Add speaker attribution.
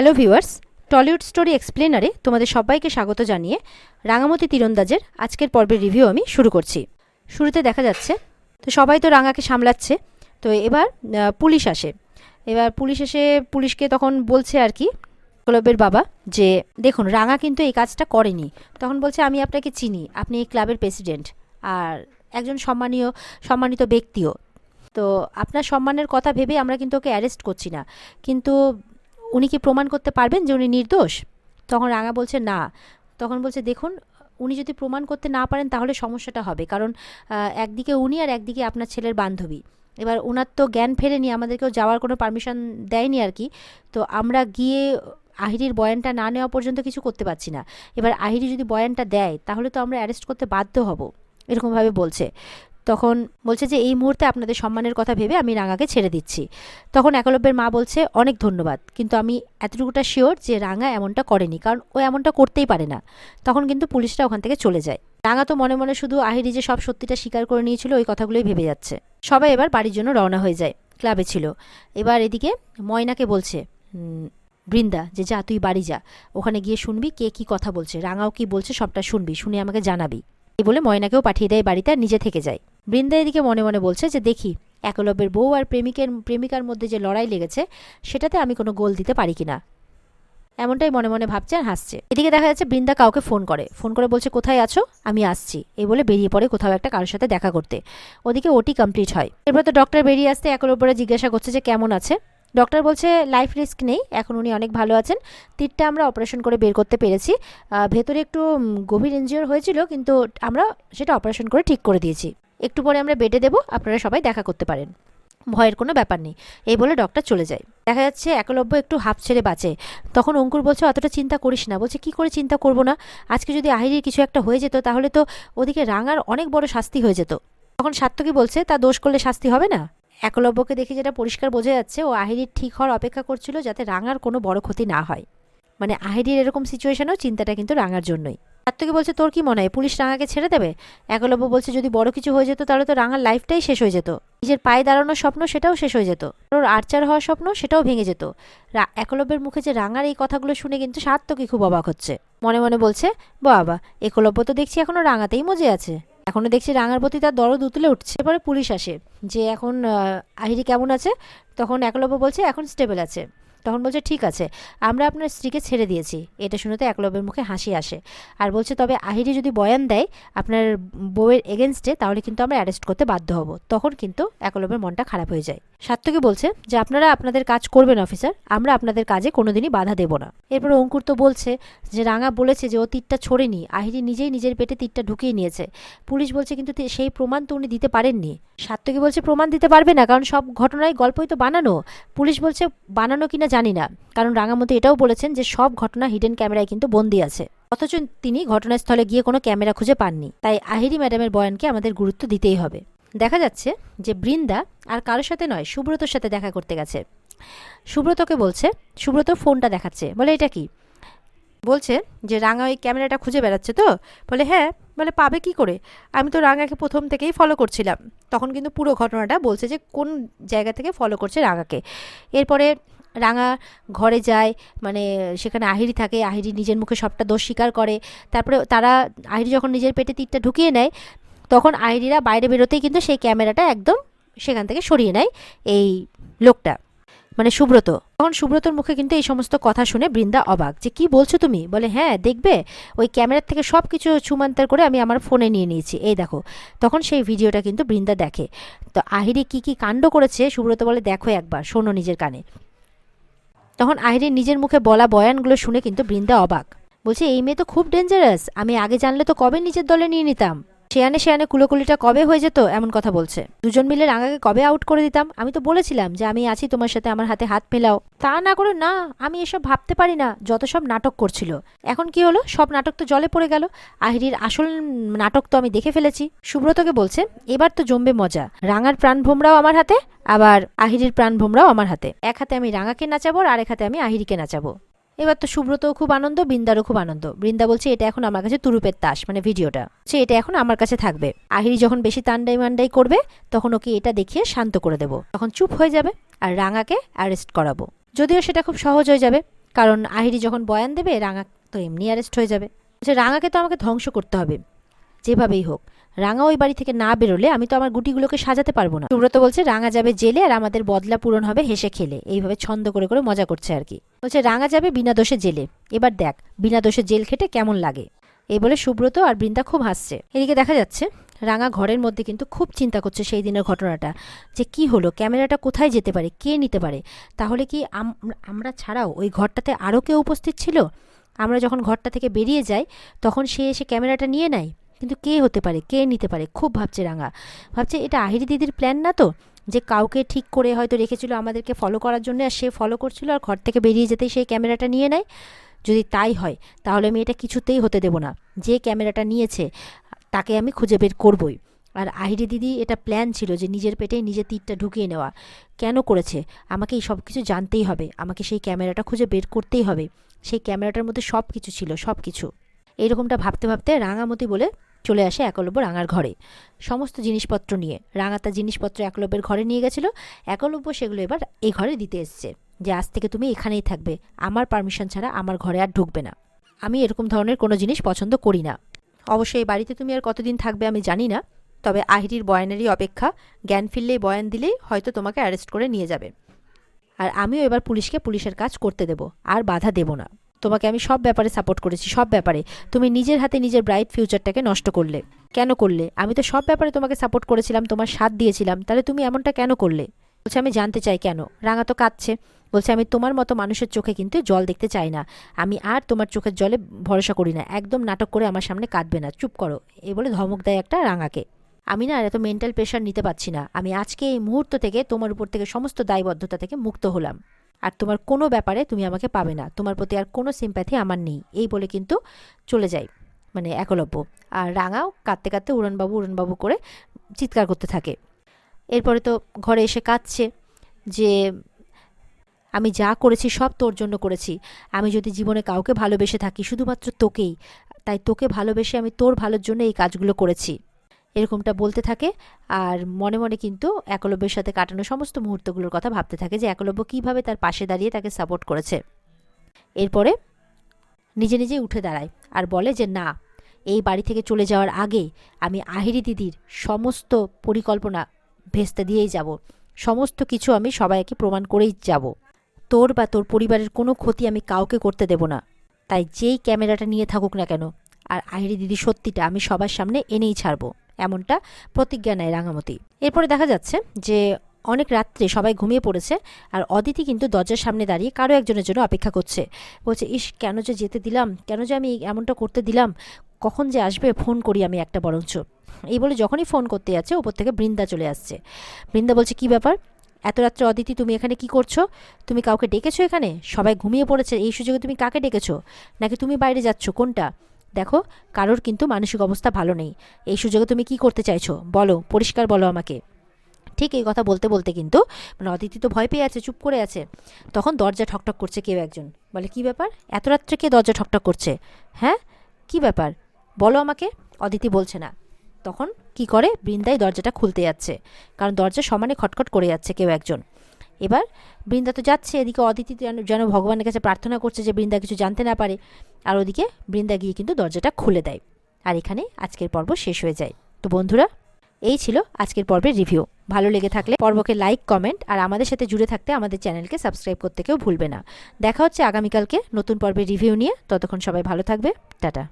Speaker 1: Hello viewers, Tollywood story এক্সপ্লেনারে তোমাদের সবাইকে স্বাগত জানিয়ে রাঙামতি তীরন্দাজের আজকের পর্বের রিভিউ আমি শুরু করছি। শুরুতে দেখা যাচ্ছে তো সবাই তো রাঙাকে সামলাচ্ছে। তো এবার পুলিশ আসে। এবার পুলিশ এসে পুলিশকে তখন বলছে আর কি ক্লাবের বাবা যে দেখুন রাঙা কিন্তু এই কাজটা করেনি। তখন বলছে আমি আপনাকে চিনি, আপনি এই ক্লাবের প্রেসিডেন্ট আর একজন সম্মানিত ব্যক্তিও। তো আপনার সম্মানের কথা ভেবে আমরা কিন্তু ওকে অ্যারেস্ট করছি না, কিন্তু উনি কি প্রমাণ করতে পারবেন যে উনি নির্দোষ? তখন রাঙা বলছে না। তখন বলছে দেখুন উনি যদি প্রমাণ করতে না পারেন তাহলে সমস্যাটা হবে, কারণ একদিকে উনি আর একদিকে আপনার ছেলের বান্ধবী। এবার ওনার তো জ্ঞান ফেরেনি, আমাদেরকেও যাওয়ার কোনো পারমিশন দেয়নি আর কি। তো আমরা গিয়ে আহিরির বয়ানটা না নেওয়া পর্যন্ত কিছু করতে পারছি না। এবার আহিরি যদি বয়ানটা দেয় তাহলে তো আমরা অ্যারেস্ট করতে বাধ্য হব, এরকমভাবে বলছে। তখন বলছে যে এই মুহূর্তে আপনাদের সম্মানের কথা ভেবে আমি রাঙাকে ছেড়ে দিচ্ছি। তখন একলব্যের মা বলছে অনেক ধন্যবাদ, কিন্তু আমি এতটুকুটা শিওর যে রাঙা এমনটা করেনি, কারণ ও এমনটা করতেই পারে না। তখন কিন্তু পুলিশরা ওখান থেকে চলে যায়। রাঙা তো মনে মনে শুধু আহিরি যে সব সত্যিটা স্বীকার করে নিয়েছিল ওই কথাগুলোই ভেবে যাচ্ছে। সবাই এবার বাড়ির জন্য রওনা হয়ে যায়। ক্লাবে ছিল। এবার এদিকে ময়নাকে বলছে বৃন্দা যে যা তুই বাড়ি যা, ওখানে গিয়ে শুনবি কে কি কথা বলছে, রাঙাও কি বলছে সবটা শুনবি, শুনে আমাকে জানাবি। এই বলে ময়নাকেও পাঠিয়ে দেয় বাড়িতে আর নিজে থেকে যায়। বৃন্দা এদিকে মনে মনে বলছে যে দেখি একলব্যের বউ আর প্রেমিকার মধ্যে যে লড়াই লেগেছে সেটাতে আমি কোনো গোল দিতে পারি কিনা, এমনটাই মনে মনে ভাবছে আর হাসছে। এদিকে দেখা যাচ্ছে বৃন্দা কাউকে ফোন করে বলছে কোথায় আছো, আমি আসছি, এই বলে বেরিয়ে পড়ে কোথাও একটা কারোর সাথে দেখা করতে। ওদিকে ওটি কমপ্লিট হয়। এরপর তো ডক্টর বেরিয়ে আসতে একলব্যরা জিজ্ঞাসা করছে যে কেমন আছে। ডক্টর বলছে লাইফ রিস্ক নেই, এখন উনি অনেক ভালো আছেন। তীরটা আমরা অপারেশন করে বের করতে পেরেছি। ভেতরে একটু গভীর ইনজিওর হয়েছিল, কিন্তু আমরা সেটা অপারেশন করে ঠিক করে দিয়েছি। একটু পরে আমরা বেডে দেবো, আপনারা সবাই দেখা করতে পারেন, ভয়ের কোনো ব্যাপার নেই। এই বলে ডক্টর চলে যায়। দেখা যাচ্ছে একলব্য একটু হাফ ছেড়ে বাঁচে। তখন অঙ্কুর বলছে অতটা চিন্তা করিস না। বলছে কি করে চিন্তা করবো না, আজকে যদি আহিরির কিছু একটা হয়ে যেত তাহলে তো ওদিকে রাঙার অনেক বড় শাস্তি হয়ে যেত। তখন সাত্তকী বলছে তা দোষ করলে শাস্তি হবে না। একলব্যকে দেখে যেটা পরিষ্কার বোঝা যাচ্ছে ও আহিরির ঠিক হওয়ার অপেক্ষা করছিল যাতে রাঙার কোনো বড় ক্ষতি না হয়। মানে আহিরির এরকম সিচুয়েশনেও চিন্তাটা কিন্তু রাঙার জন্যই। সাত্তকী বলছে তোর কি মনে হয় পুলিশ রাঙাকে ছেড়ে দেবে? একলব্য বলছে যদি বড় কিছু হয়ে যেত তাহলে তো রাঙার লাইফটাই শেষ হয়ে যেত, নিজের পায়ে দাঁড়ানোর স্বপ্ন সেটাও শেষ হয়ে যেত, ওর আর্চার হওয়ার স্বপ্ন সেটাও ভেঙে যেত। একলব্যের মুখে যে রাঙার এই কথাগুলো শুনে কিন্তু সাত্তকী খুব অবাক হচ্ছে। মনে মনে বলছে বাবা একলব্য তো দেখছি এখনো রাঙাতেই মজে আছে, এখনো দেখছি রাঙার প্রতি তার দরদ উতলে উঠছে। এরপরে পুলিশ আসে যে এখন আহিরি কেমন আছে। তখন একলব্য বলছে এখন স্টেবল আছে। তখন বলছে ঠিক আছে, আমরা আপনার স্ত্রীকে ছেড়ে দিয়েছি। এটা শুনে তো একলব্যের মুখে হাসি আসে আর বলছে তবে আহিরি যদি বয়ান দেয় আপনার বউয়ের এগেনস্টে তাহলে কিন্তু আমরা অ্যারেস্ট করতে বাধ্য হব। তখন কিন্তু একলব্যের মনটা খারাপ হয়ে যায়। সাত্তকী বলছে যে আপনারা আপনাদের কাজ করবেন অফিসার, আমরা আপনাদের কাজে কোনোদিনই বাধা দেব না। এরপর অঙ্কুর তো বলছে যে রাঙা বলেছে যে ও তীরটা ছোড়েনি, আহিরি নিজেই নিজের পেটে তীরটা ঢুকিয়ে নিয়েছে। পুলিশ বলছে কিন্তু সেই প্রমাণ তো উনি দিতে পারেননি। সাত্তকী বলছে প্রমাণ দিতে পারবে না, কারণ সব ঘটনায় গল্পই তো বানানো। পুলিশ বলছে বানানো কিনা জানি না, কারণ রাঙামতি এটাও বলেছেন যে সব ঘটনা হিডেন ক্যামেরায় কিন্তু বন্দী আছে, অথচ তিনি ঘটনাস্থলে গিয়ে কোনো ক্যামেরা খুঁজে পাননি। তাই আহিরি ম্যাডামের বয়ানকে আমাদের গুরুত্ব দিতেই হবে। দেখা যাচ্ছে যে বৃন্দা আর কারোর সাথে নয় সুব্রতর সাথে দেখা করতে গেছে। সুব্রতকে বলছে, সুব্রত ফোনটা দেখাচ্ছে, বলে এটা কি? বলছে যে রাঙা ওই ক্যামেরাটা খুঁজে বেড়াচ্ছে। তো বলে হ্যাঁ, বলে পাবে কি করে, আমি তো রাঙাকে প্রথম থেকেই ফলো করছিলাম। তখন কিন্তু পুরো ঘটনাটা বলছে যে কোন জায়গা থেকে ফলো করছে রাঙাকে। এরপরে রাঙা ঘরে যায়, মানে সেখানে আহিরি থাকে, আহিরি নিজের মুখে সবটা দোষ স্বীকার করে। তারপরে আহিরি যখন নিজের পেটে তীরটা ঢুকিয়ে নেয় তখন আহিরিরা বাইরে বেরোতেই কিন্তু সেই ক্যামেরাটা একদম সেখান থেকে সরিয়ে নেয় এই লোকটা, মানে সুব্রত। তখন সুব্রতর মুখে কিন্তু এই সমস্ত কথা শুনে বৃন্দা অবাক, যে কি বলছো তুমি? বলে হ্যাঁ দেখবে, ওই ক্যামেরার থেকে সব কিছু ছুমান্তর করে আমি আমার ফোনে নিয়ে নিয়েছি, এই দেখো। তখন সেই ভিডিওটা কিন্তু বৃন্দা দেখে। তো আহিরি কি কি কাণ্ড করেছে সুব্রত বলে দেখো একবার, শোনো নিজের কানে। তখন আহিরির নিজের মুখে বলা বয়ানগুলো শুনে কিন্তু বৃন্দা অবাক, বলছে এই মেয়ে তো খুব ডেঞ্জারাস, আমি আগে জানলে তো কবে নিজের দলে নিয়ে নিতাম, শেয়ানে কুলোকুলিটা কবে হয়ে যেত, এমন কথা বলছে। দুজন মিলে রাঙাকে কবে আউট করে দিতাম, আমি তো বলেছিলাম যে আমি আছি তোমার সাথে, আমার হাতে হাত ফেলাও, তা না করে না আমি এসব ভাবতে পারি না, যত সব নাটক করছিল। এখন কি হলো, সব নাটক তো জলে পড়ে গেল, আহিরির আসল নাটক তো আমি দেখে ফেলেছি। সুব্রতকে বলছে এবার তো জমবে মজা, রাঙার প্রাণ ভোমরাও আমার হাতে, আবার আহিরির প্রাণ ভোমরাও আমার হাতে, এক হাতে আমি রাঙাকে নাচাবো আর আরেক হাতে আমি আহিরিকে নাচাবো। এবার তো সুব্রতও খুব আনন্দ, বৃন্দারও খুব আনন্দ। বৃন্দা বলছে এটা এখন আমার কাছে তুরুপের তাস, মানে ভিডিওটা সে এটা এখন আমার কাছে থাকবে, আহিরি যখন বেশি তান্ডাই মান্ডাই করবে তখন ওকে এটা দেখিয়ে শান্ত করে দেবো, তখন চুপ হয়ে যাবে আর রাঙাকে অ্যারেস্ট করাবো, যদিও সেটা খুব সহজ হয়ে যাবে। কারণ আহিরি যখন বয়ান দেবে রাঙা তো এমনি অ্যারেস্ট হয়ে যাবে। বলছে রাঙাকে তো আমাকে ধ্বংস করতে হবে যেভাবেই হোক। রাঙা ওই বাড়ি থেকে না বেরোলে আমি তো আমার গুটিগুলোকে সাজাতে পারবো না। সুব্রত বলছে রাঙা যাবে জেলে আর আমাদের বদলা পূরণ হবে হেসে খেলে। এইভাবে ছন্দ করে করে মজা করছে আর কি। বলছে রাঙা যাবে বিনা দোষে জেলে, এবার দেখ বিনা দোষে জেল খেটে কেমন লাগে। এই বলে সুব্রত আর বৃন্দা খুব হাসছে। এদিকে দেখা যাচ্ছে রাঙা ঘরের মধ্যে কিন্তু খুব চিন্তা করছে সেই দিনের ঘটনাটা, যে কি হলো, ক্যামেরাটা কোথায় যেতে পারে, কে নিতে পারে, তাহলে কি আমরা ছাড়াও ওই ঘরটাতে আরও কেউ উপস্থিত ছিল? আমরা যখন ঘরটা থেকে বেরিয়ে যাই তখন সে এসে ক্যামেরাটা নিয়ে নেয়, কিন্তু কে হতে পারে, কে নিতে পারে? খুব ভাবছে রাঙা। ভাবছে এটা আহিরি দিদির প্ল্যান না তো, যে কাউকে ঠিক করে হয়তো রেখেছিল আমাদেরকে ফলো করার জন্য, আর সে ফলো করছিল আর ঘর থেকে বেরিয়ে যেতেই সেই ক্যামেরাটা নিয়ে নেয়? যদি তাই হয় তাহলে আমি এটা কিছুতেই হতে দেব না। যে ক্যামেরাটা নিয়েছে তাকে আমি খুঁজে বের করবই। আর আহিরি দিদি এটা প্ল্যান ছিল যে নিজের পেটে নিজে তীরটা ঢুকিয়ে নেওয়া। কেন করেছে আমাকে এই সব কিছু জানতেই হবে, আমাকে সেই ক্যামেরাটা খুঁজে বের করতেই হবে। সেই ক্যামেরাটার মধ্যে সব কিছু ছিল, সব কিছু। এইরকমটা ভাবতে ভাবতে রাঙামতি বলে চলে আসে একলব্য রাঙার ঘরে সমস্ত জিনিসপত্র নিয়ে। রাঙা তার জিনিসপত্র একলব্যের ঘরে নিয়ে গেছিল, একলব্য সেগুলো এবার এই ঘরে দিতে এসছে, যে আজ থেকে তুমি এখানেই থাকবে, আমার পারমিশন ছাড়া আমার ঘরে আর ঢুকবে না। আমি এরকম ধরনের কোনো জিনিস পছন্দ করি না। অবশ্যই এই বাড়িতে তুমি আর কতদিন থাকবে আমি জানি না, তবে আহিরির বয়ানেরই অপেক্ষা। জ্ঞান ফিরলেই বয়ান দিলেই হয়তো তোমাকে অ্যারেস্ট করে নিয়ে যাবে। আর আমিও এবার পুলিশকে পুলিশের কাজ করতে দেব, আর বাধা দেব না। তোমাকে আমি সব ব্যাপারে সাপোর্ট করেছি, সব ব্যাপারে। তুমি নিজের হাতে নিজের ব্রাইট ফিউচারটাকে নষ্ট করলে। কেন করলে? আমি তো সব ব্যাপারে তোমাকে সাপোর্ট করেছিলাম, তোমার সাথ দিয়েছিলাম, তাহলে তুমি এমনটা কেন করলে? বলছে আমি জানতে চাই কেন। রাঙা তো কাঁদছে, বলছে আমি তোমার মতো মানুষের চোখে কিন্তু জল দেখতে চাই না, আমি আর তোমার চোখের জলে ভরসা করি না, একদম নাটক করে আমার সামনে কাঁদবে না, চুপ করো। এই বলে ধমক দেয় একটা রাঙাকে। আমি না আর এত মেন্টাল প্রেশার নিতে পারছি না, আমি আজকে এই মুহূর্ত থেকে তোমার উপর থেকে সমস্ত দায়বদ্ধতা থেকে মুক্ত হলাম, আর তোমার কোনো ব্যাপারে তুমি আমাকে পাবে না, তোমার প্রতি আর কোনো সিম্প্যাথি আমার নেই। এই বলে কিন্তু চলে যায় মানে একলব্য। আর রাঙাও কাঁদতে কাঁদতে উড়নবাবু উড়নবাবু করে চিৎকার করতে থাকে। এরপরে তো ঘরে এসে কাঁদছে যে আমি যা করেছি সব তোর জন্য করেছি, আমি যদি জীবনে কাউকে ভালোবেসে থাকি শুধুমাত্র তোকেই, তাই তোকে ভালোবেসে আমি তোর ভালোর জন্য এই কাজগুলো করেছি, এরকমটা বলতে থাকে। আর মনে মনে কিন্তু একলব্যের সাথে কাটানো সমস্ত মুহূর্তগুলোর কথা ভাবতে থাকে, যে একলব্য কীভাবে তার পাশে দাঁড়িয়ে তাকে সাপোর্ট করেছে। এরপরে নিজে নিজেই উঠে দাঁড়ায় আর বলে যে না, এই বাড়ি থেকে চলে যাওয়ার আগে আমি আহিরি দিদির সমস্ত পরিকল্পনা ভেস্তে দিয়েই যাব, সমস্ত কিছু আমি সবাইকে প্রমাণ করেই যাব, তোর বা তোর পরিবারের কোনো ক্ষতি আমি কাউকে করতে দেব না। তাই যেই ক্যামেরাটা নিয়ে থাকুক না কেন, আর আহিরি দিদি সত্যিটা আমি সবার সামনে এনেই ছাড়বো, এমনটা প্রতিজ্ঞা নেয় রাঙামতি। এরপরে দেখা যাচ্ছে যে অনেক রাত্রে সবাই ঘুমিয়ে পড়েছে, আর অদিতি কিন্তু দরজার সামনে দাঁড়িয়ে কারো একজনের জন্য অপেক্ষা করছে। বলছে ইস, কেন যে যেতে দিলাম, কেন যে আমি এমনটা করতে দিলাম, কখন যে আসবে, ফোন করি আমি একটা বরঞ্চ। এই বলে যখনই ফোন করতে যাচ্ছে ওপর থেকে বৃন্দা চলে আসছে। বৃন্দা বলছে কি ব্যাপার, এত রাত্রে অদিতি তুমি এখানে কি করছো? তুমি কাউকে ডেকেছো এখানে? সবাই ঘুমিয়ে পড়েছে, এই সুযোগে তুমি কাকে ডেকেছো? নাকি তুমি বাইরে যাচ্ছ, কোনটা? দেখো কারোর কিন্তু মানসিক অবস্থা ভালো নেই, এই সুযোগে তুমি কি করতে চাইছো বলো, পরিষ্কার বলো আমাকে। ঠিক এই কথা বলতে বলতে কিন্তু মানে অদিতি তো ভয় পেয়ে আছে, চুপ করে আছে। তখন দরজা ঠকঠক করছে কেউ একজন। বলে কি ব্যাপার, এত রাত্রে কে দরজা ঠকঠক করছে? হ্যাঁ কি ব্যাপার বলো আমাকে। অদিতি বলছে না। তখন কি করে, বৃন্দাই দরজাটা খুলতে যাচ্ছে, কারণ দরজা সমানে খটখট করে যাচ্ছে কেউ একজন। এবার বৃন্দা তো যাচ্ছে, এদিকে অদিতি যেন ভগবানের কাছে প্রার্থনা করছে যে বৃন্দা কিছু জানতে না পারে, আর ওদিকে বৃন্দা গিয়ে কিন্তু দরজাটা খুলে দেয়। আর এখানে আজকের পর্ব শেষ হয়ে যায়। তো বন্ধুরা, এই ছিল আজকের পর্বের রিভিউ। ভালো লেগে থাকলে পর্বকে লাইক, কমেন্ট আর আমাদের সাথে জুড়ে থাকতে আমাদের চ্যানেলকে সাবস্ক্রাইব করতে কেউ ভুলবে না। দেখা হচ্ছে আগামীকালকে নতুন পর্বের রিভিউ নিয়ে। ততক্ষণ সবাই ভালো থাকবে, টাটা।